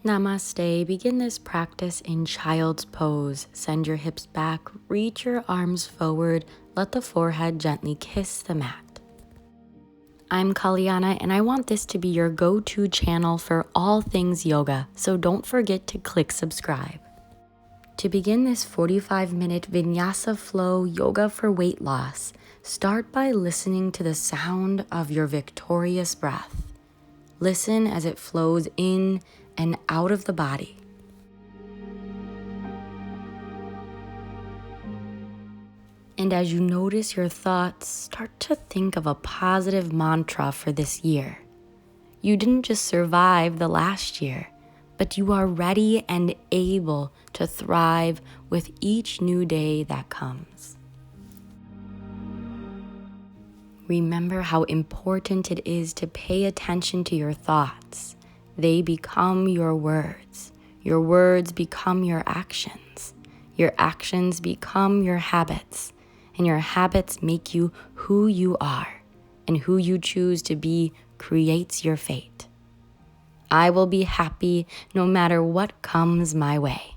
Namaste. Begin this practice in child's pose. Send your hips back, reach your arms forward, let the forehead gently kiss the mat. I'm Kaliana, and I want this to be your go-to channel for all things yoga, so don't forget to click subscribe. To begin this 45-minute Vinyasa Flow Yoga for weight loss, start by listening to the sound of your victorious breath. Listen as it flows in and out of the body. And as you notice your thoughts, start to think of a positive mantra for this year. You didn't just survive the last year, but you are ready and able to thrive with each new day that comes. Remember how important it is to pay attention to your thoughts. They become your words. Your words become your actions. Your actions become your habits. And your habits make you who you are. And who you choose to be creates your fate. I will be happy no matter what comes my way.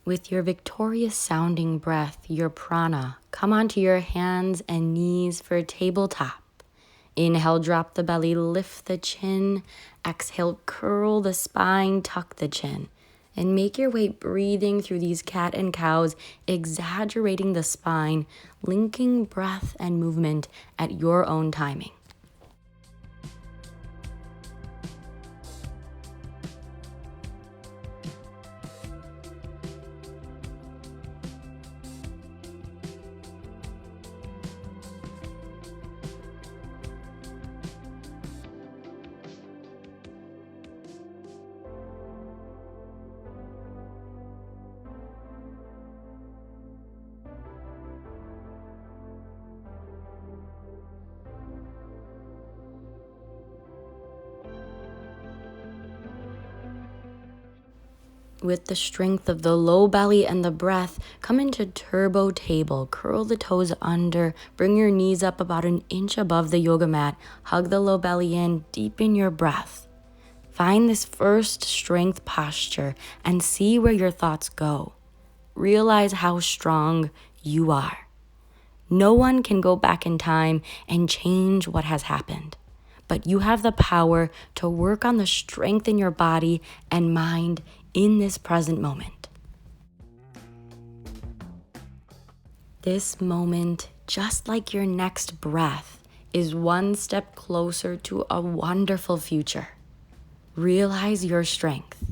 With your victorious sounding breath, your prana, come onto your hands and knees for tabletop. Inhale, drop the belly, lift the chin. Exhale, curl the spine, tuck the chin. And make your way breathing through these cat and cows, exaggerating the spine, linking breath and movement at your own timing. With the strength of the low belly and the breath, come into turbo table. Curl the toes under, bring your knees up about an inch above the yoga mat. Hug the low belly in, deepen your breath. Find this first strength posture and see where your thoughts go. Realize how strong you are. No one can go back in time and change what has happened, but you have the power to work on the strength in your body and mind in this present moment. This moment, just like your next breath, is one step closer to a wonderful future. Realize your strength.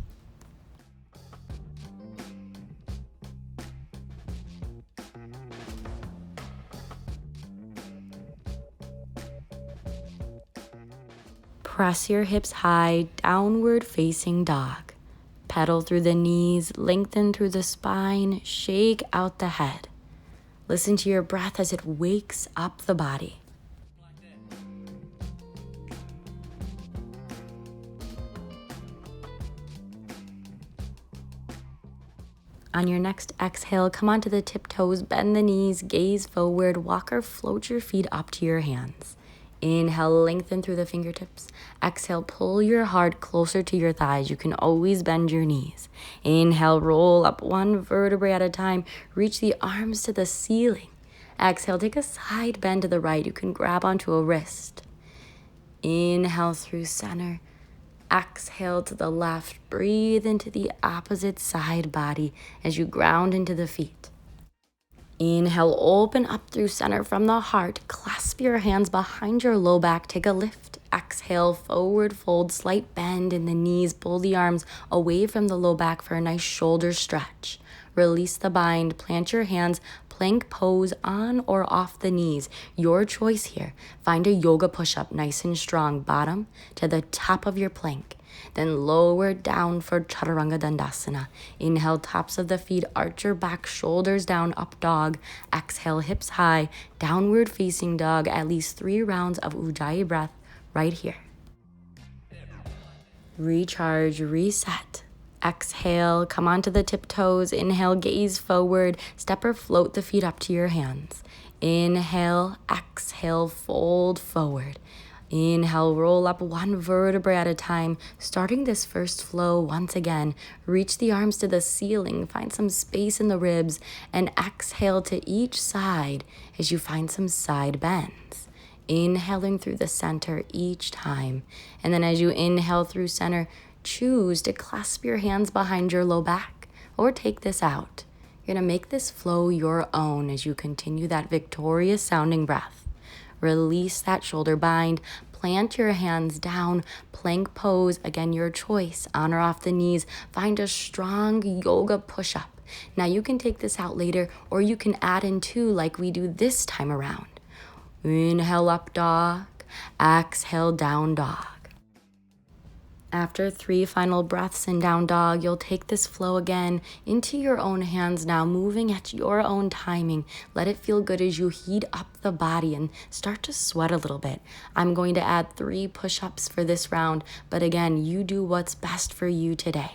Press your hips high, downward facing dog. Pedal through the knees, lengthen through the spine, shake out the head. Listen to your breath as it wakes up the body. On your next exhale, come onto the tiptoes, bend the knees, gaze forward, walk or float your feet up to your hands. Inhale, lengthen through the fingertips. Exhale, pull your heart closer to your thighs. You can always bend your knees. Inhale, roll up one vertebrae at a time. Reach the arms to the ceiling. Exhale, take a side bend to the right. You can grab onto a wrist. Inhale through center. Exhale to the left. Breathe into the opposite side body as you ground into the feet. Inhale, open up through center from the heart. Clasp your hands behind your low back. Take a lift. Exhale, forward fold, slight bend in the knees. Pull the arms away from the low back for a nice shoulder stretch. Release the bind. Plant your hands. Plank pose on or off the knees. Your choice here. Find a yoga push-up, nice and strong. Bottom to the top of your plank. Then lower down for Chaturanga Dandasana. Inhale, tops of the feet, arch your back, shoulders down, up dog. Exhale, hips high, downward facing dog. At least 3 rounds of Ujjayi breath right here. Recharge, reset. Exhale, come onto the tiptoes. Inhale, gaze forward. Step or float the feet up to your hands. Inhale, exhale, fold forward. Inhale, roll up one vertebrae at a time. Starting this first flow once again, reach the arms to the ceiling, find some space in the ribs, and exhale to each side as you find some side bends. Inhaling through the center each time. And then as you inhale through center, choose to clasp your hands behind your low back or take this out. You're gonna make this flow your own as you continue that victorious sounding breath. Release that shoulder bind, plant your hands down, plank pose, again your choice, on or off the knees. Find a strong yoga push-up. Now you can take this out later or you can add in two like we do this time around. Inhale, up dog, exhale, down dog. After 3 final breaths in down dog, you'll take this flow again into your own hands now, moving at your own timing. Let it feel good as you heat up the body and start to sweat a little bit. I'm going to add 3 push-ups for this round, but again, you do what's best for you today.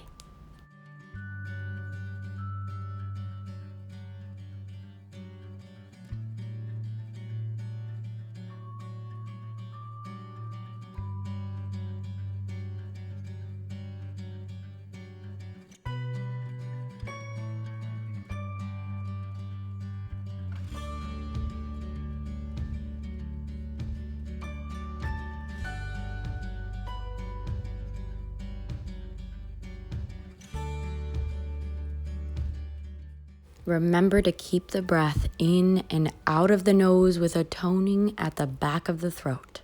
Remember to keep the breath in and out of the nose with a toning at the back of the throat.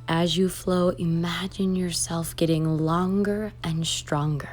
As you flow, imagine yourself getting longer and stronger.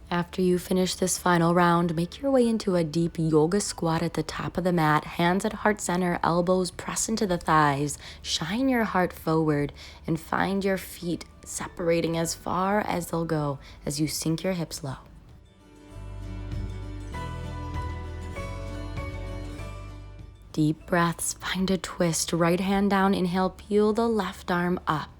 After you finish this final round, make your way into a deep yoga squat at the top of the mat, hands at heart center, elbows press into the thighs, shine your heart forward, and find your feet separating as far as they'll go as you sink your hips low. Deep breaths, find a twist, right hand down, inhale, peel the left arm up.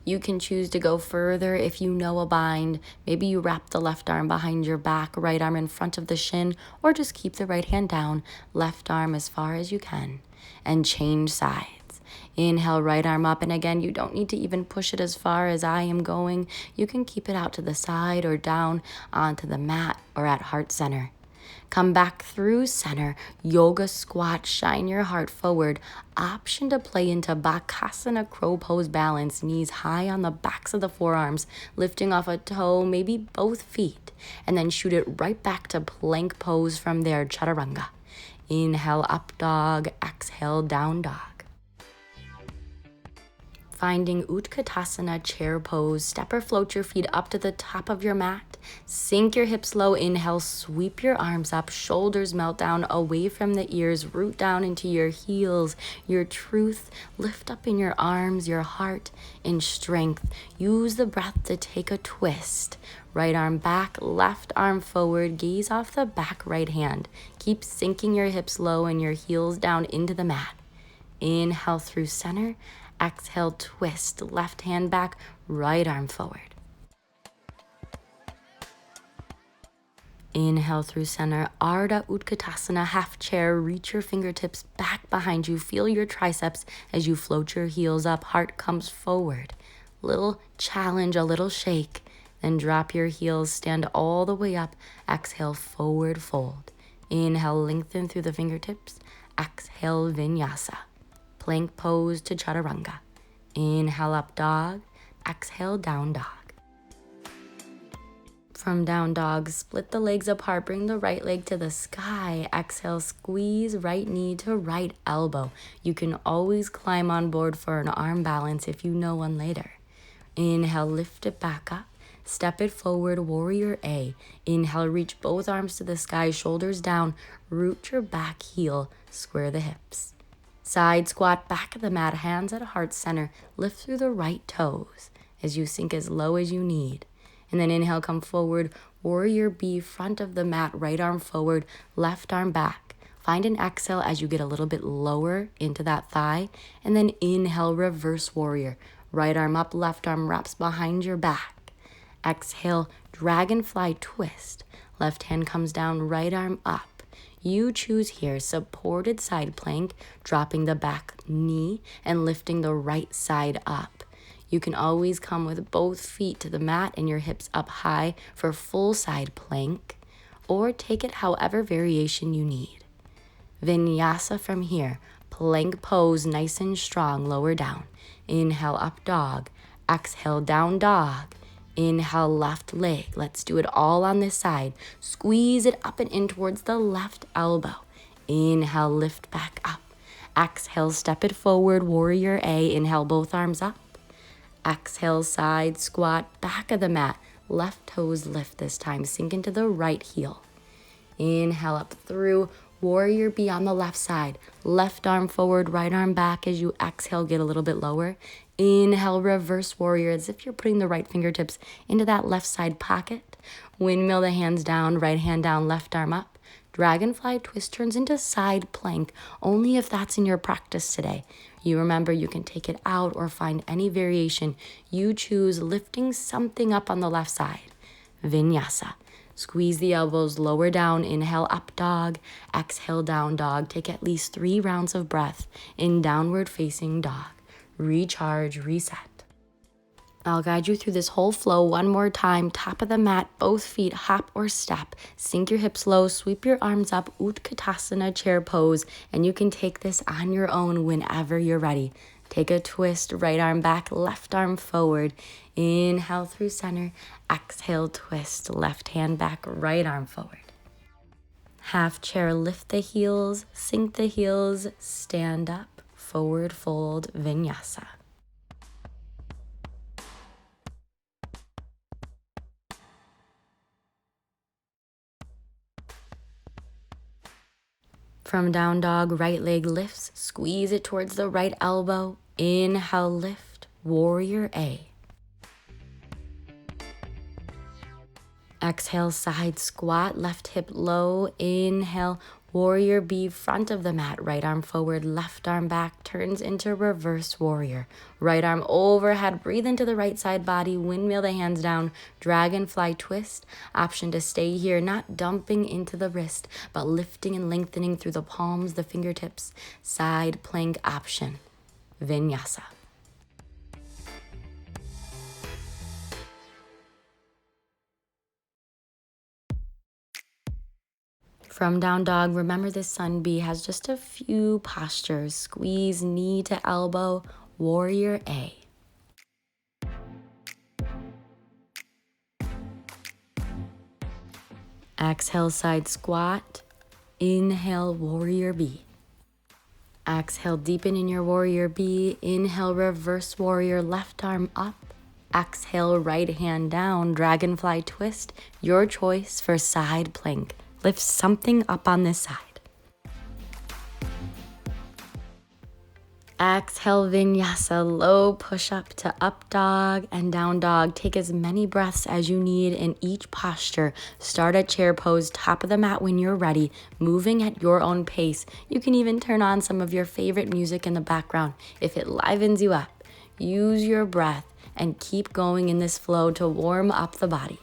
You can choose to go further if you know a bind. Maybe you wrap the left arm behind your back, right arm in front of the shin, or just keep the right hand down, left arm as far as you can, and change sides. Inhale, right arm up, and again, you don't need to even push it as far as I am going. You can keep it out to the side or down onto the mat or at heart center. Come back through center, yoga squat, shine your heart forward. Option to play into Bakasana crow pose balance, knees high on the backs of the forearms, lifting off a toe, maybe both feet, and then shoot it right back to plank pose from there, chaturanga. Inhale, up dog, exhale, down dog. Finding Utkatasana chair pose, step or float your feet up to the top of your mat. Sink your hips low, inhale, sweep your arms up, shoulders melt down away from the ears, root down into your heels, your truth, lift up in your arms, your heart in strength. Use the breath to take a twist. Right arm back, left arm forward, gaze off the back right hand. Keep sinking your hips low and your heels down into the mat. Inhale through center. Exhale, twist, left hand back, right arm forward. Inhale through center, Ardha Utkatasana, half chair. Reach your fingertips back behind you. Feel your triceps as you float your heels up. Heart comes forward. Little challenge, a little shake. Then drop your heels, stand all the way up. Exhale, forward fold. Inhale, lengthen through the fingertips. Exhale, vinyasa. Plank pose to chaturanga. Inhale, up dog. Exhale, down dog. From down dog, split the legs apart, bring the right leg to the sky. Exhale, squeeze right knee to right elbow. You can always climb on board for an arm balance if you know one later. Inhale, lift it back up. Step it forward, warrior A. Inhale, reach both arms to the sky, shoulders down. Root your back heel, square the hips. Side squat, back of the mat, hands at heart center. Lift through the right toes as you sink as low as you need. And then inhale, come forward, warrior B, front of the mat, right arm forward, left arm back. Find an exhale as you get a little bit lower into that thigh. And then inhale, reverse warrior. Right arm up, left arm wraps behind your back. Exhale, dragonfly twist. Left hand comes down, right arm up. You choose here, supported side plank, dropping the back knee and lifting the right side up. You can always come with both feet to the mat and your hips up high for full side plank, or take it however variation you need. Vinyasa from here, plank pose, nice and strong, lower down. Inhale, up dog. Exhale, down dog. Inhale, left leg. Let's do it all on this side. Squeeze it up and in towards the left elbow. Inhale, lift back up. Exhale, step it forward, warrior A. Inhale, both arms up. Exhale, side squat, back of the mat. Left toes lift this time. Sink into the right heel. Inhale up through. Warrior B on the left side. Left arm forward, right arm back as you exhale, get a little bit lower. Inhale, reverse warrior, as if you're putting the right fingertips into that left side pocket. Windmill the hands down, right hand down, left arm up. Dragonfly twist turns into side plank, only if that's in your practice today. You remember you can take it out or find any variation you choose, lifting something up on the left side. Vinyasa. Squeeze the elbows, lower down, inhale, up dog, exhale, down dog. Take at least 3 rounds of breath in downward facing dog. Recharge, reset. I'll guide you through this whole flow one more time. Top of the mat, both feet, hop or step. Sink your hips low, sweep your arms up, Utkatasana chair pose, and you can take this on your own whenever you're ready. Take a twist, right arm back, left arm forward. Inhale through center, exhale, twist, left hand back, right arm forward. Half chair, lift the heels, sink the heels, stand up, forward fold, vinyasa. From down dog, right leg lifts, squeeze it towards the right elbow. Inhale, lift, warrior A. Exhale, side squat, left hip low. Inhale, warrior B, front of the mat, right arm forward, left arm back, turns into reverse warrior. Right arm overhead, breathe into the right side body, windmill the hands down, dragonfly twist. Option to stay here, not dumping into the wrist, but lifting and lengthening through the palms, the fingertips. Side plank option, vinyasa. From down dog, remember this sun B has just a few postures. Squeeze knee to elbow, warrior A. Exhale, side squat. Inhale, warrior B. Exhale, deepen in your warrior B. Inhale, reverse warrior, left arm up. Exhale, right hand down, dragonfly twist. Your choice for side plank. Lift something up on this side. Exhale, vinyasa, low push up to up dog and down dog. Take as many breaths as you need in each posture. Start at chair pose, top of the mat when you're ready, moving at your own pace. You can even turn on some of your favorite music in the background if it livens you up. Use your breath and keep going in this flow to warm up the body.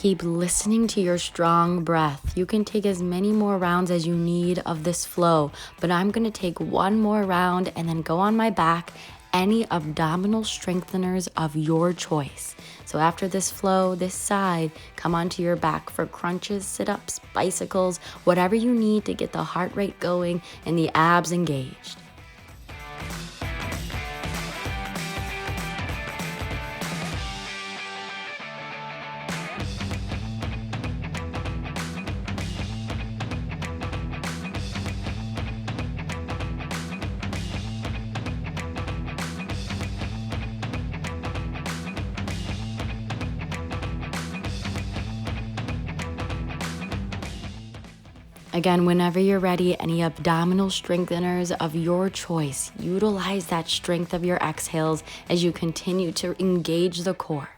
Keep listening to your strong breath. You can take as many more rounds as you need of this flow, but I'm gonna take one more round and then go on my back. Any abdominal strengtheners of your choice. So after this flow, this side, come onto your back for crunches, sit-ups, bicycles, whatever you need to get the heart rate going and the abs engaged. Again, whenever you're ready, any abdominal strengtheners of your choice, utilize that strength of your exhales as you continue to engage the core.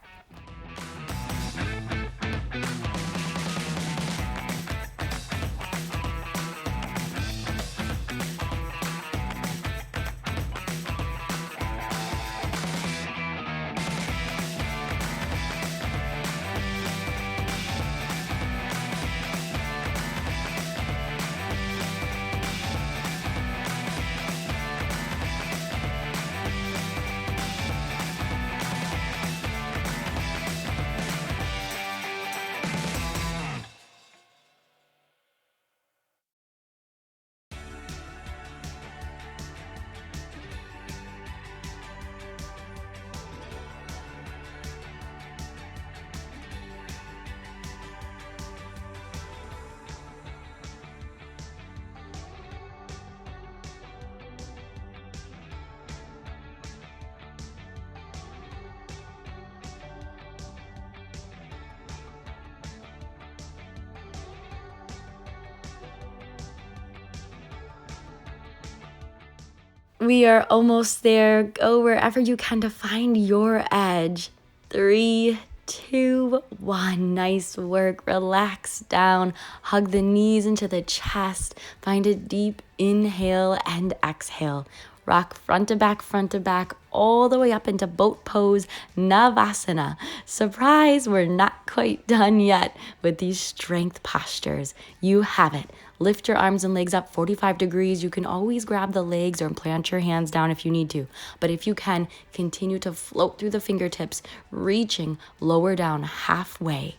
We are almost there. Go wherever you can to find your edge. 3, 2, 1. Nice work. Relax down. Hug the knees into the chest. Find a deep inhale and exhale. Rock front to back, all the way up into boat pose, Navasana. Surprise, we're not quite done yet with these strength postures. You have it. Lift your arms and legs up 45 degrees. You can always grab the legs or plant your hands down if you need to. But if you can, continue to float through the fingertips, reaching lower down halfway.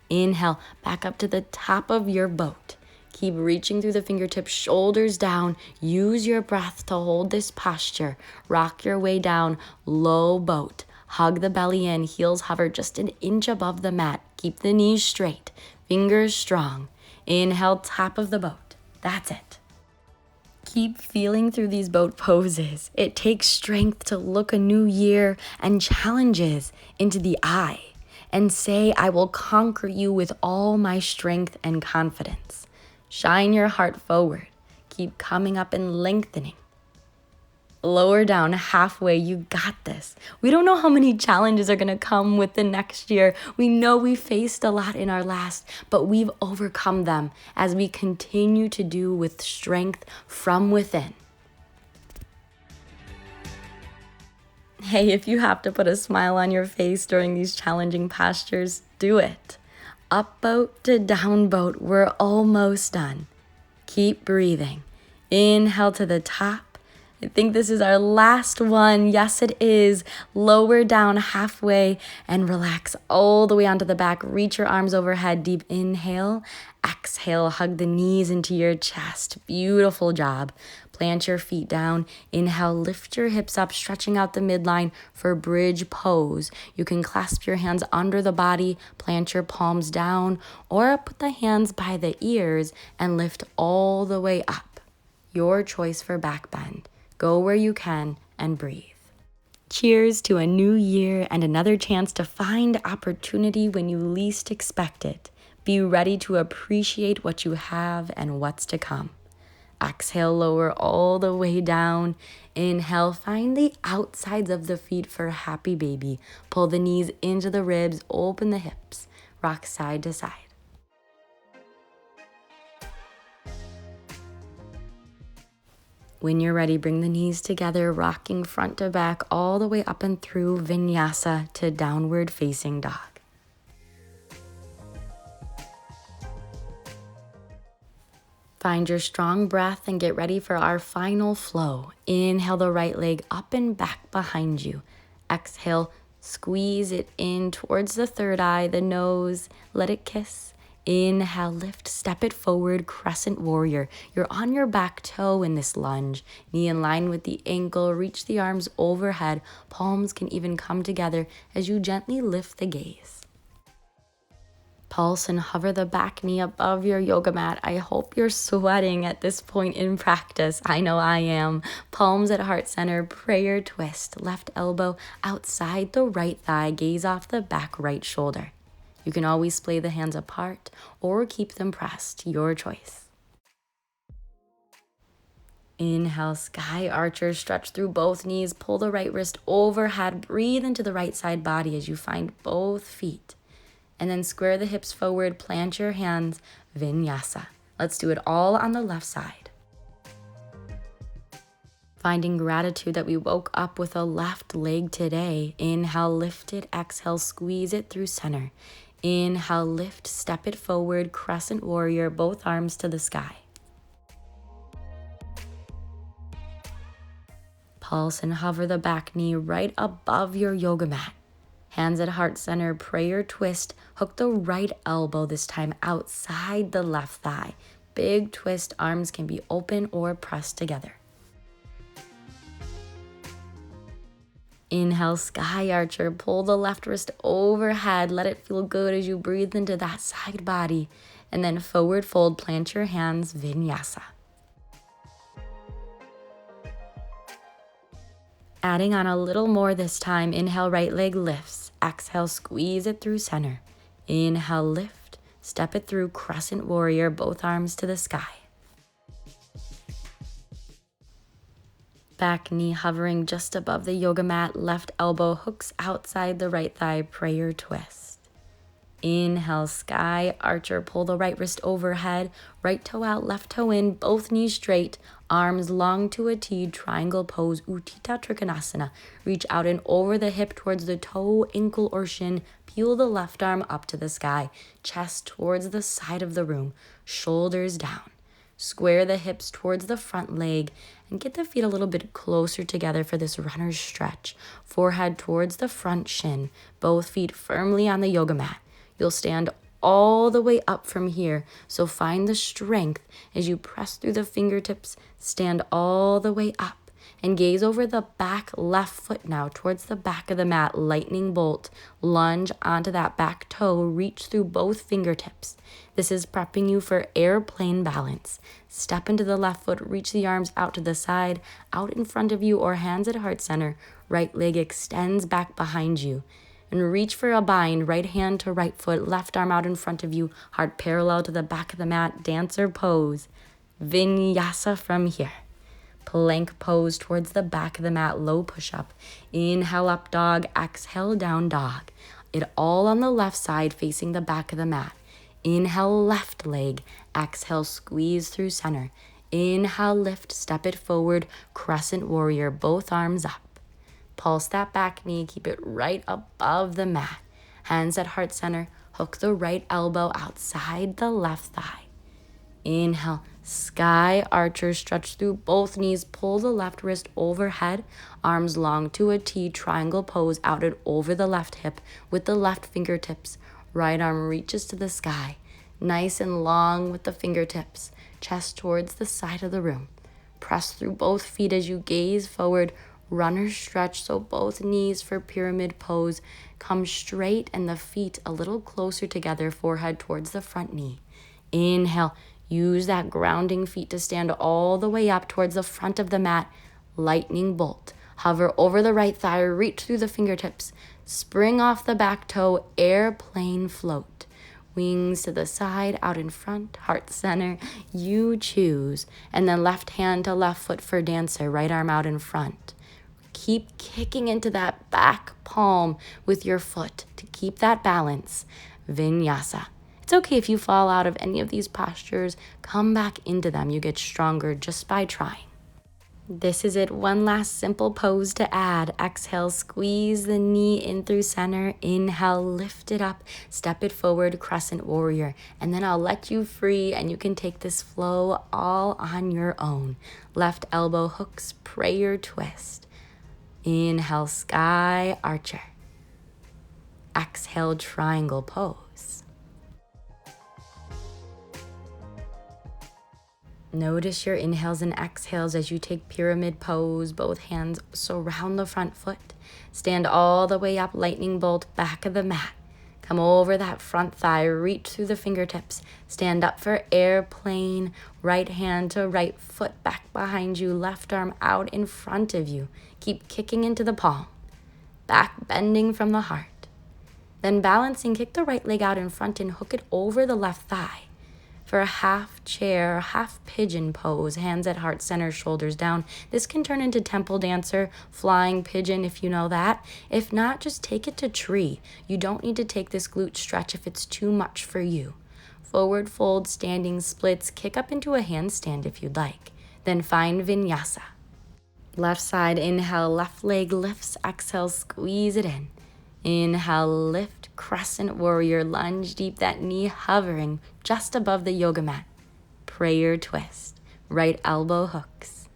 Inhale, back up to the top of your boat. Keep reaching through the fingertips, shoulders down. Use your breath to hold this posture. Rock your way down, low boat. Hug the belly in, heels hover just an inch above the mat. Keep the knees straight, fingers strong. Inhale, top of the boat. That's it. Keep feeling through these boat poses. It takes strength to look a new year and challenges into the eye and say, I will conquer you with all my strength and confidence. Shine your heart forward. Keep coming up and lengthening. Lower down halfway. You got this. We don't know how many challenges are going to come with the next year. We know we faced a lot in our last, but we've overcome them as we continue to do with strength from within. Hey, if you have to put a smile on your face during these challenging postures, do it. Up boat to down boat, we're almost done. Keep breathing. Inhale to the top. I think this is our last one. Yes, it is. Lower down halfway and relax all the way onto the back. Reach your arms overhead. Deep inhale. Exhale. Hug the knees into your chest. Beautiful job. Plant your feet down. Inhale, lift your hips up, stretching out the midline for bridge pose. You can clasp your hands under the body, plant your palms down, or put the hands by the ears and lift all the way up. Your choice for back bend. Go where you can and breathe. Cheers to a new year and another chance to find opportunity when you least expect it. Be ready to appreciate what you have and what's to come. Exhale, lower all the way down. Inhale, find the outsides of the feet for happy baby. Pull the knees into the ribs, open the hips. Rock side to side. When you're ready, bring the knees together, rocking front to back all the way up and through Vinyasa to downward facing dog. Find your strong breath and get ready for our final flow. Inhale the right leg up and back behind you. Exhale, squeeze it in towards the third eye, the nose, let it kiss. Inhale, lift, step it forward, crescent warrior. You're on your back toe in this lunge. Knee in line with the ankle, reach the arms overhead. Palms can even come together as you gently lift the gaze. Pulse and hover the back knee above your yoga mat. I hope you're sweating at this point in practice. I know I am. Palms at heart center, prayer twist. Left elbow outside the right thigh, gaze off the back right shoulder. You can always splay the hands apart or keep them pressed, your choice. Inhale, sky archer, stretch through both knees, pull the right wrist overhead, breathe into the right side body as you find both feet. And then square the hips forward, plant your hands, Vinyasa. Let's do it all on the left side. Finding gratitude that we woke up with a left leg today. Inhale, lift it, exhale, squeeze it through center. Inhale, lift, step it forward, crescent warrior, both arms to the sky. Pulse and hover the back knee right above your yoga mat. Hands at heart center, prayer twist. Hook the right elbow, this time outside the left thigh. Big twist, arms can be open or pressed together. Inhale, sky archer, pull the left wrist overhead. Let it feel good as you breathe into that side body. And then forward fold, plant your hands, Vinyasa. Adding on a little more this time, inhale, right leg lifts. Exhale, squeeze it through center. Inhale, lift, step it through, crescent warrior, both arms to the sky. Back knee hovering just above the yoga mat, left elbow hooks outside the right thigh, prayer twist. Inhale, sky archer, pull the right wrist overhead, right toe out, left toe in, both knees straight, arms long to a T, triangle pose, Utthita Trikonasana. Reach out and over the hip towards the toe, ankle, or shin. Peel the left arm up to the sky, chest towards the side of the room, shoulders down. Square the hips towards the front leg and get the feet a little bit closer together for this runner's stretch. Forehead towards the front shin, both feet firmly on the yoga mat. You'll stand all the way up from here, so find the strength as you press through the fingertips, stand all the way up, and gaze over the back left foot now towards the back of the mat, lightning bolt, lunge onto that back toe, reach through both fingertips. This is prepping you for airplane balance. Step into the left foot, reach the arms out to the side, out in front of you or hands at heart center, right leg extends back behind you. And reach for a bind, right hand to right foot, left arm out in front of you, heart parallel to the back of the mat, dancer pose. Vinyasa from here. Plank pose towards the back of the mat, low push-up. Inhale up dog, exhale down dog. It all on the left side facing the back of the mat. Inhale left leg, exhale squeeze through center. Inhale lift, step it forward, crescent warrior, both arms up. Pulse that back knee, keep it right above the mat. Hands at heart center, hook the right elbow outside the left thigh. Inhale, sky archer, stretch through both knees, pull the left wrist overhead, arms long to a T, triangle pose out and over the left hip with the left fingertips. Right arm reaches to the sky, nice and long with the fingertips, chest towards the side of the room. Press through both feet as you gaze forward, runner stretch, so both knees for pyramid pose. Come straight and the feet a little closer together, forehead towards the front knee. Inhale, use that grounding feet to stand all the way up towards the front of the mat. Lightning bolt. Hover over the right thigh, reach through the fingertips. Spring off the back toe, airplane float. Wings to the side, out in front, heart center, you choose. And then left hand to left foot for dancer, right arm out in front. Keep kicking into that back palm with your foot to keep that balance. Vinyasa. It's okay if you fall out of any of these postures. Come back into them. You get stronger just by trying. This is it. One last simple pose to add. Exhale, squeeze the knee in through center. Inhale, lift it up, step it forward, crescent warrior. And then I'll let you free and you can take this flow all on your own. Left elbow hooks, prayer twist. Inhale, sky archer. Exhale, triangle pose. Notice your inhales and exhales as you take pyramid pose. Both hands surround the front foot. Stand all the way up, lightning bolt, back of the mat. Come over that front thigh, reach through the fingertips. Stand up for airplane, right hand to right foot back behind you, left arm out in front of you. Keep kicking into the palm, back bending from the heart. Then balancing, kick the right leg out in front and hook it over the left thigh. For a half chair, half pigeon pose, hands at heart center, shoulders down. This can turn into temple dancer, flying pigeon if you know that. If not, just take it to tree. You don't need to take this glute stretch if it's too much for you. Forward fold, standing splits, kick up into a handstand if you'd like. Then find vinyasa. Left side, inhale, left leg lifts, exhale, squeeze it in. Inhale, lift, crescent warrior, lunge deep, that knee hovering just above the yoga mat. Prayer twist, right elbow hooks.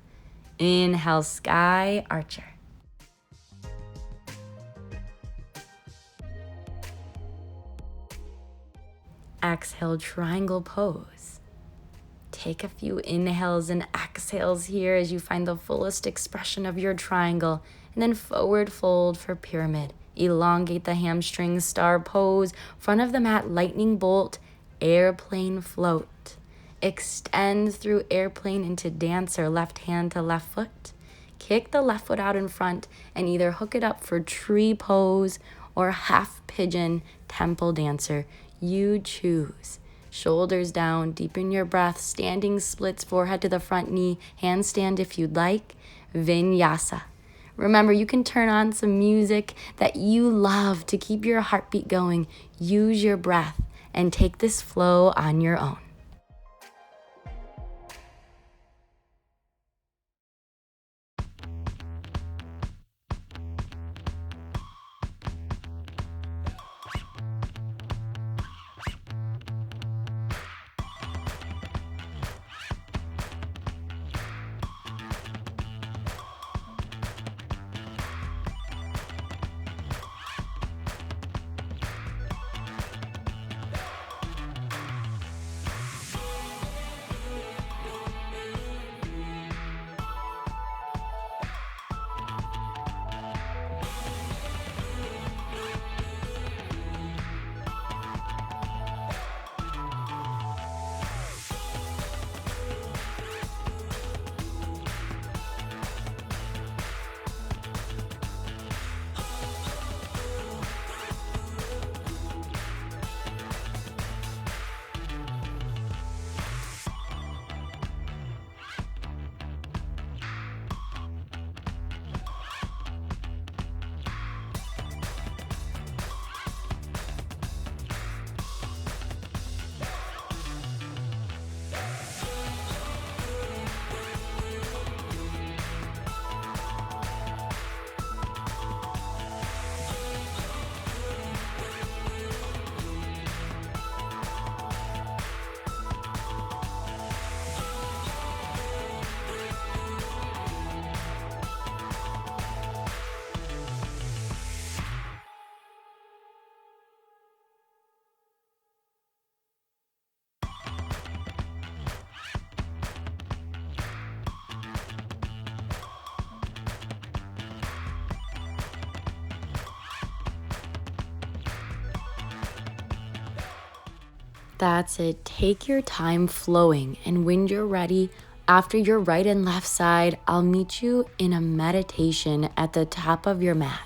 Inhale, sky archer. Exhale, triangle pose. Take a few inhales and exhales here as you find the fullest expression of your triangle, and then forward fold for pyramid. Elongate the hamstrings, star pose, front of the mat, lightning bolt, airplane float. Extend through airplane into dancer, left hand to left foot. Kick the left foot out in front and either hook it up for tree pose or half pigeon, temple dancer. You choose. Shoulders down, deepen your breath, standing splits, forehead to the front knee, handstand if you'd like. Vinyasa. Remember, you can turn on some music that you love to keep your heartbeat going. Use your breath and take this flow on your own. That's it. Take your time flowing, and when you're ready, after your right and left side, I'll meet you in a meditation at the top of your mat.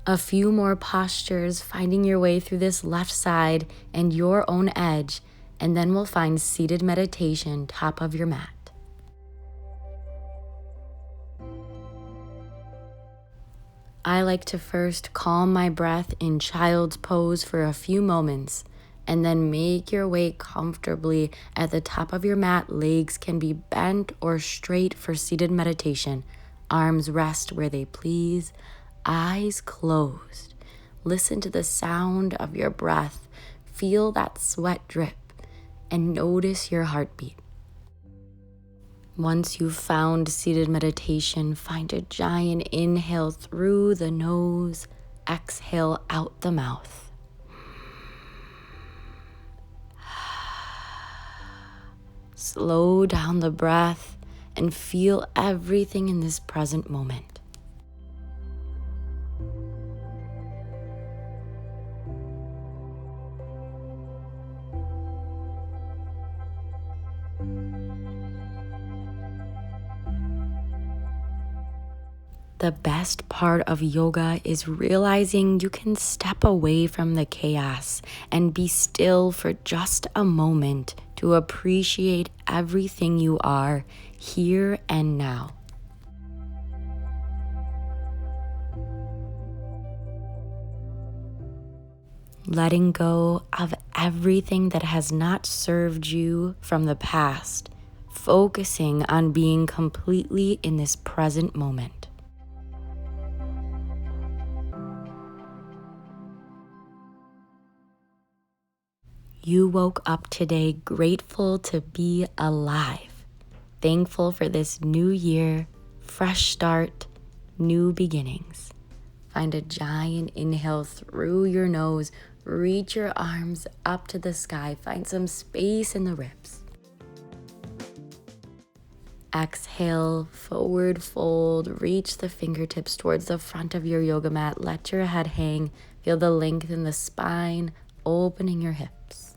A few more postures, finding your way through this left side and your own edge, and then we'll find seated meditation, top of your mat. I like to first calm my breath in child's pose for a few moments, and then make your way comfortably at the top of your mat. Legs can be bent or straight for seated meditation. Arms rest where they please, eyes closed. Listen to the sound of your breath. Feel that sweat drip and notice your heartbeat. Once you've found seated meditation, find a giant inhale through the nose, exhale out the mouth. Slow down the breath and feel everything in this present moment. The best part of yoga is realizing you can step away from the chaos and be still for just a moment to appreciate everything you are here and now. Letting go of everything that has not served you from the past, focusing on being completely in this present moment. You woke up today grateful to be alive, thankful for this new year, fresh start, new beginnings. Find a giant inhale through your nose, reach your arms up to the sky, find some space in the ribs. Exhale, forward fold, reach the fingertips towards the front of your yoga mat, let your head hang, feel the length in the spine, opening your hips.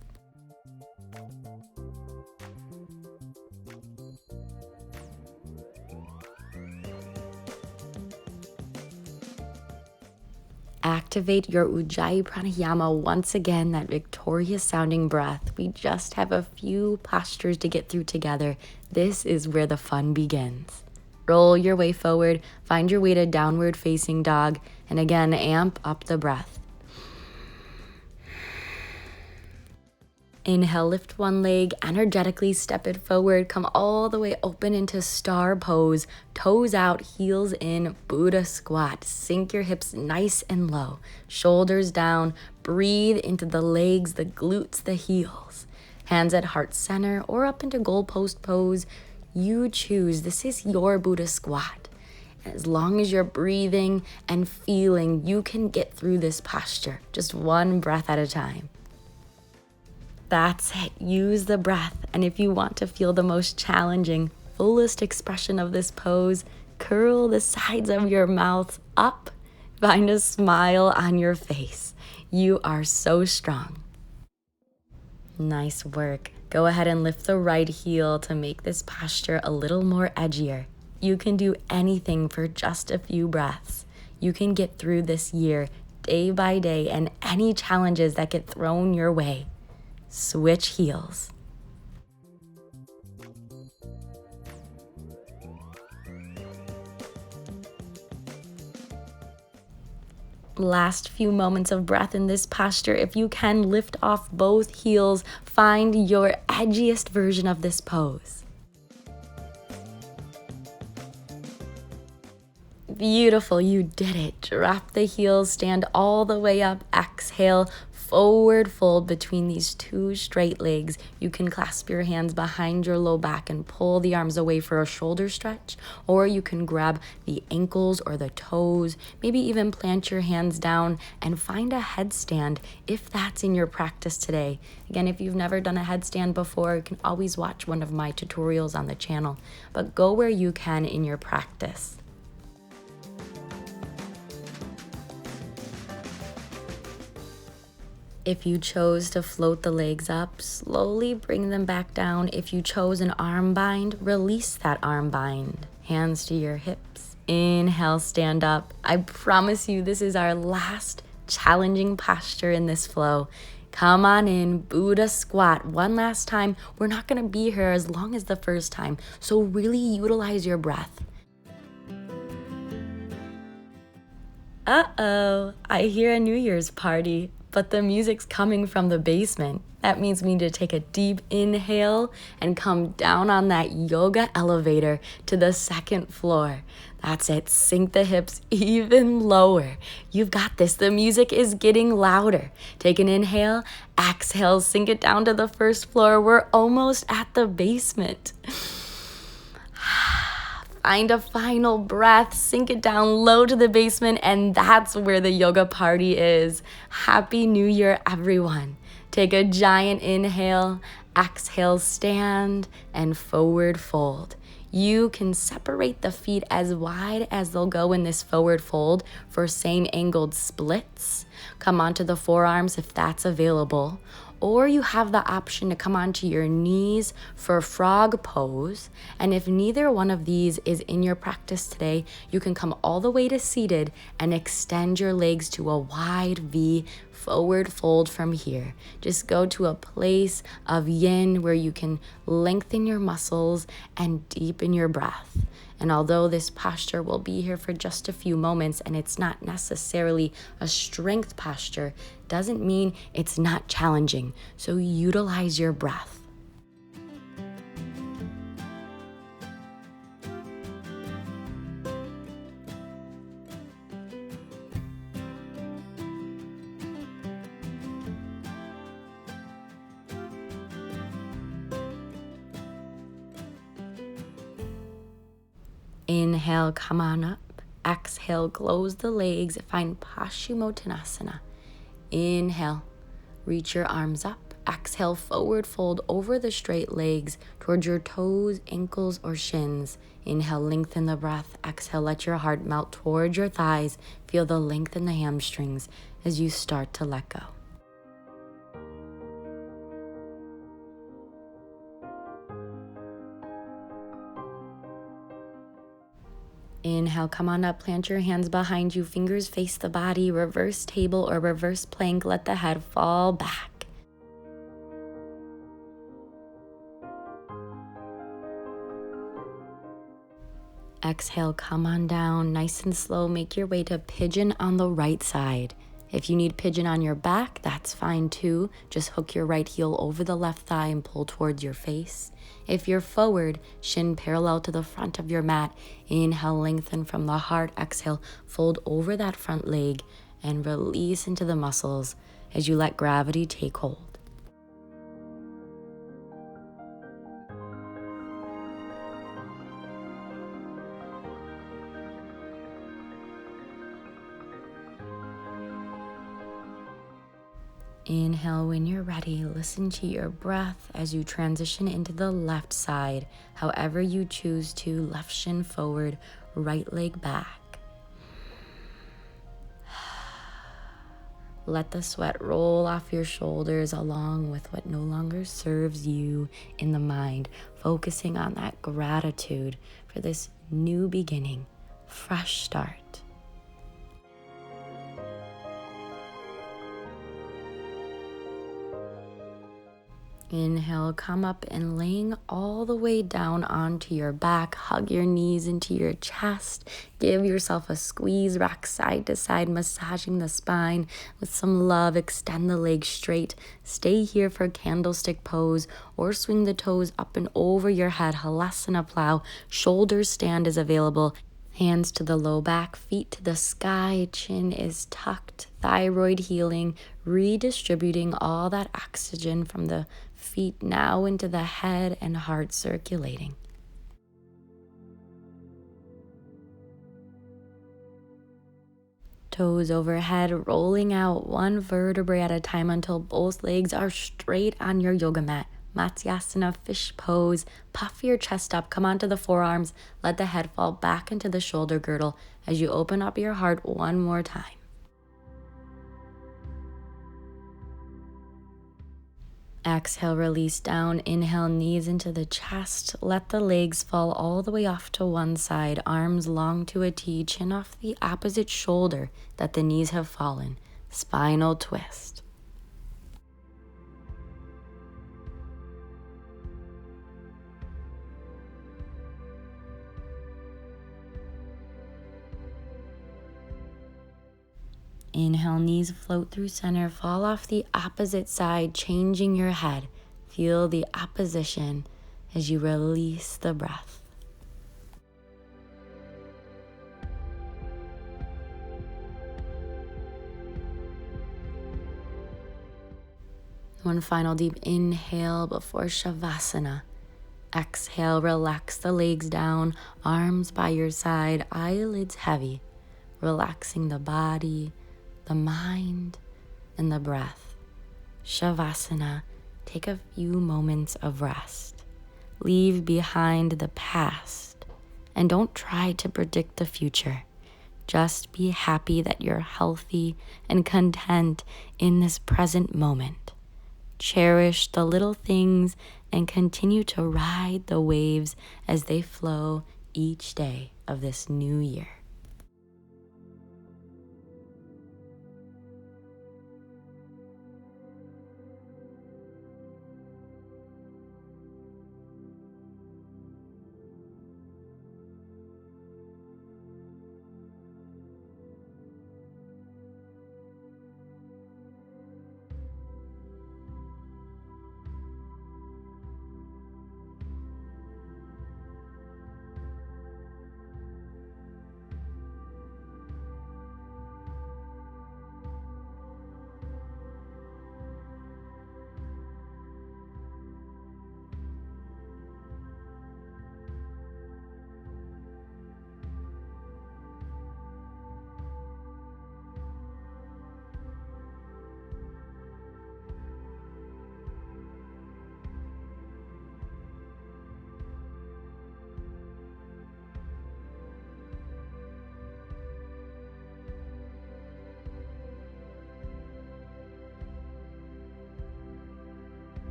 Activate your Ujjayi Pranayama once again, that victorious sounding breath. We just have a few postures to get through together. This is where the fun begins. Roll your way forward, find your way to downward facing dog, and again, amp up the breath. Inhale, lift one leg, energetically step it forward, come all the way open into star pose, toes out, heels in, Buddha squat. Sink your hips nice and low, shoulders down, breathe into the legs, the glutes, the heels. Hands at heart center or up into goalpost pose. You choose, this is your Buddha squat. As long as you're breathing and feeling, you can get through this posture, just one breath at a time. That's it, use the breath. And if you want to feel the most challenging, fullest expression of this pose, curl the sides of your mouth up, find a smile on your face. You are so strong. Nice work. Go ahead and lift the right heel to make this posture a little more edgier. You can do anything for just a few breaths. You can get through this year day by day and any challenges that get thrown your way. Switch heels. Last few moments of breath in this posture. If you can, lift off both heels. Find your edgiest version of this pose. Beautiful, you did it. Drop the heels, stand all the way up. Exhale, forward fold between these two straight legs. You can clasp your hands behind your low back and pull the arms away for a shoulder stretch, or you can grab the ankles or the toes, maybe even plant your hands down and find a headstand if that's in your practice today. Again, if you've never done a headstand before, you can always watch one of my tutorials on the channel, but go where you can in your practice. If you chose to float the legs up, slowly bring them back down. If you chose an arm bind, release that arm bind. Hands to your hips. Inhale, stand up. I promise you this is our last challenging posture in this flow. Come on in, Buddha squat. One last time. We're not gonna be here as long as the first time, so really utilize your breath. Uh-oh, I hear a New Year's party. But the music's coming from the basement. That means we need to take a deep inhale and come down on that yoga elevator to the second floor. That's it, sink the hips even lower. You've got this, the music is getting louder. Take an inhale, exhale, sink it down to the first floor. We're almost at the basement. Find a final breath, sink it down low to the basement, and that's where the yoga party is. Happy New Year, everyone. Take a giant inhale, exhale, stand, and forward fold. You can separate the feet as wide as they'll go in this forward fold for same angled splits. Come onto the forearms if that's available. Or you have the option to come onto your knees for frog pose. And if neither one of these is in your practice today, you can come all the way to seated and extend your legs to a wide V forward fold from here. Just go to a place of yin where you can lengthen your muscles and deepen your breath. And although this posture will be here for just a few moments and it's not necessarily a strength posture, doesn't mean it's not challenging. So utilize your breath. Inhale, come on up. Exhale, close the legs. Find Paschimottanasana. Inhale, reach your arms up. Exhale, forward fold over the straight legs towards your toes, ankles, or shins. Inhale, lengthen the breath. Exhale, let your heart melt towards your thighs. Feel the length in the hamstrings as you start to let go. Inhale, come on up, plant your hands behind you, fingers face the body, reverse table or reverse plank, let the head fall back. Exhale, come on down, nice and slow, make your way to pigeon on the right side. If you need pigeon on your back, that's fine too. Just hook your right heel over the left thigh and pull towards your face. If you're forward, shin parallel to the front of your mat. Inhale, lengthen from the heart. Exhale, fold over that front leg and release into the muscles as you let gravity take hold. Inhale when you're ready. Listen to your breath as you transition into the left side. However you choose to, left shin forward, right leg back. Let the sweat roll off your shoulders along with what no longer serves you in the mind, focusing on that gratitude for this new beginning, fresh start. Inhale, come up and laying all the way down onto your back. Hug your knees into your chest. Give yourself a squeeze, rock side to side, massaging the spine with some love. Extend the legs straight. Stay here for candlestick pose or swing the toes up and over your head. Halasana plow. Shoulder stand is available. Hands to the low back, feet to the sky, chin is tucked, thyroid healing, redistributing all that oxygen from the feet now into the head and heart circulating. Toes overhead, rolling out one vertebrae at a time until both legs are straight on your yoga mat. Matsyasana, fish pose. Puff your chest up, come onto the forearms. Let the head fall back into the shoulder girdle as you open up your heart one more time. Exhale, release down. Inhale, knees into the chest. Let the legs fall all the way off to one side. Arms long to a T. Chin off the opposite shoulder that the knees have fallen. Spinal twist. Inhale, knees float through center, fall off the opposite side, changing your head. Feel the opposition as you release the breath. One final deep inhale before Savasana. Exhale, relax the legs down, arms by your side, eyelids heavy, relaxing the body, the mind, and the breath. Shavasana, take a few moments of rest. Leave behind the past, and don't try to predict the future. Just be happy that you're healthy and content in this present moment. Cherish the little things and continue to ride the waves as they flow each day of this new year.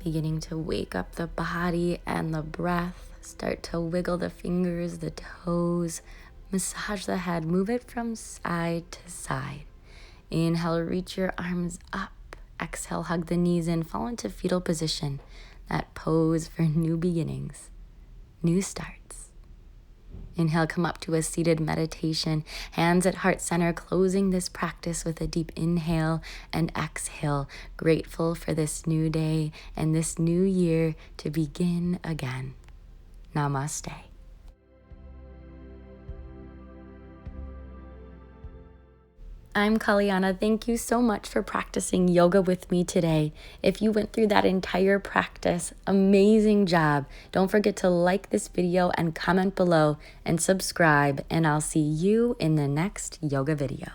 Beginning to wake up the body and the breath. Start to wiggle the fingers, the toes, massage the head, move it from side to side. Inhale, reach your arms up. Exhale, hug the knees in, fall into fetal position. That pose for new beginnings, new starts. Inhale, come up to a seated meditation. Hands at heart center, closing this practice with a deep inhale and exhale. Grateful for this new day and this new year to begin again. Namaste. I'm Kaliana. Thank you so much for practicing yoga with me today. If you went through that entire practice, amazing job. Don't forget to like this video and comment below and subscribe, and I'll see you in the next yoga video.